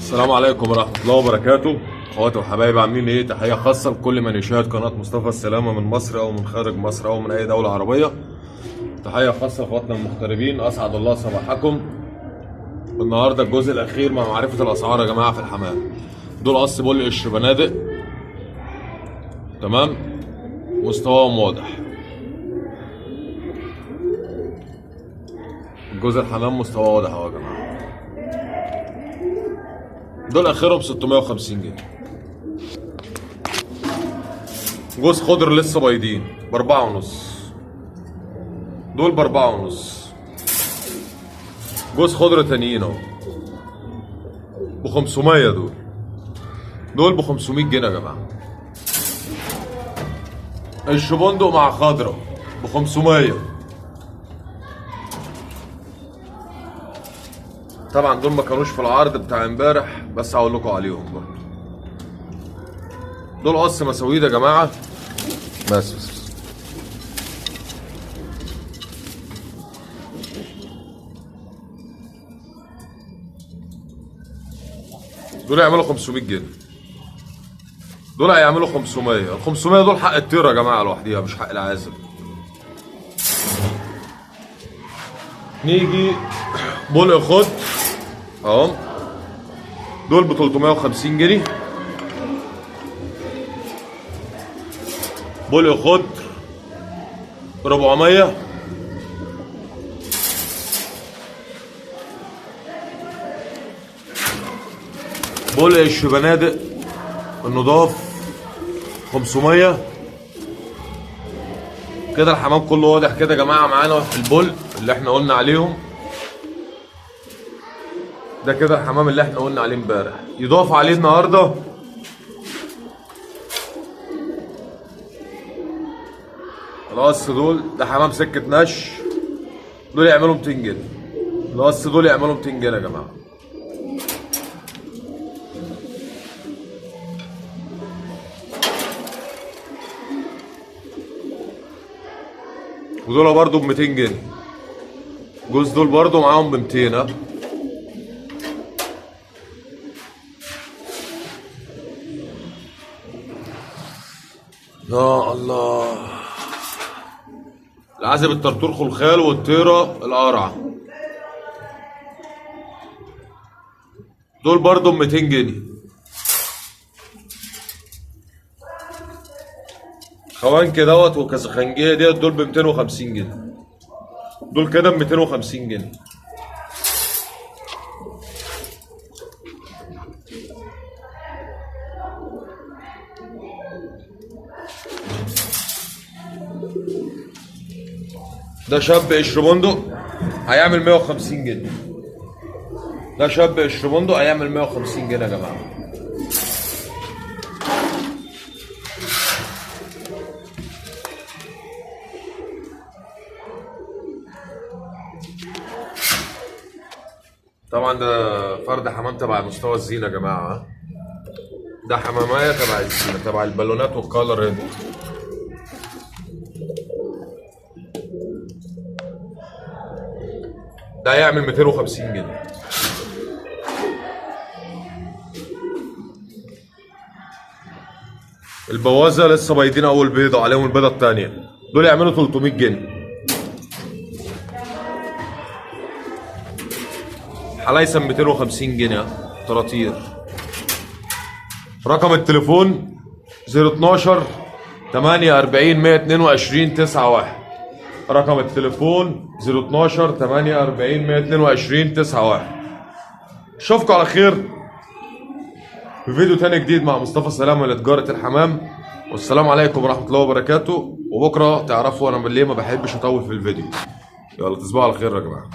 السلام عليكم ورحمة الله وبركاته. اخواتي وحبايبي عاملين ايه؟ تحية خاصة لكل من يشاهد قناة مصطفى السلامة من مصر او من خارج مصر او من اي دولة عربية. تحية خاصة لاخواتنا المغتربين، اسعد الله صباحكم. النهاردة الجزء الاخير مع معرفة الاسعار يا جماعة في الحمام. دول قص بول قشر بنادق، تمام، مستواهم واضح. الجزء الحمام مستواه واضح اهو يا جماعة. دول اخرهم 650 جنيه. جوز خضر لسه بايضين ب4.5، دول ب4.5. جوز خضر تانيين اهو ب500، دول ب500 جنيه يا جماعه. قش بندق مع خضره ب500. طبعا دول ما كانوش في العرض بتاع امبارح، بس هقول لكم عليهم برضه. دول قص مساويد يا جماعه. بس دول يعملوا 500 جنيه. دول هيعملوا 500. ال 500 دول حق الطيره يا جماعه لوحديها، مش حق العازل. نيجي بلق خضر اهو، دول ب 350 جنيه. بلق خضر ب 400. بلق قش بنادق النضاف 500. كده الحمام كله واضح كده يا جماعه معانا في البول اللي احنا قلنا عليهم. ده كده الحمام اللي احنا قلنا عليه امبارح. يضاف عليه النهارده القص دول، ده حمام سكه نش، دول يعملوا 200 جنيه. القص دول يعملوا 200 جنيه يا جماعه. ودول برضو ب 200 جنيه. جوز دول برضو معاهم ب 200. ها يا الله. العزب الطرطور خلخال والطيره القرعه دول برضو ب 200 جنيه. خوانكي دوت وكزخنجيه ديت دول ب 250 جنيه. دول كده ب 250 جنيه. ده شاب قشر بندق هيعمل 150 جنيه. ده شاب قشر بندق هيعمل 150 جنيه يا جماعه. طبعا ده فرد حمام تبع مستوى الزينه يا جماعه. ده حمامايه تبع الزينه، تبع البالونات والكالر هنا. ده هيعمل 250 جنيه. البوازه لسه بايدين اول بيضه عليهم البيضه الثانيه، دول يعملوا 300 جنيه. حلايسم 250 جنيه طراطير. رقم التليفون 012 48 122 91. رقم التليفون 012 48 122 91. اشوفكم على خير في فيديو تاني جديد مع مصطفى سلامة لتجارة الحمام. والسلام عليكم ورحمة الله وبركاته. وبكرة تعرفوا انا ليه ما بحبش اطول في الفيديو. يلا تصبحوا على خير يا جماعة.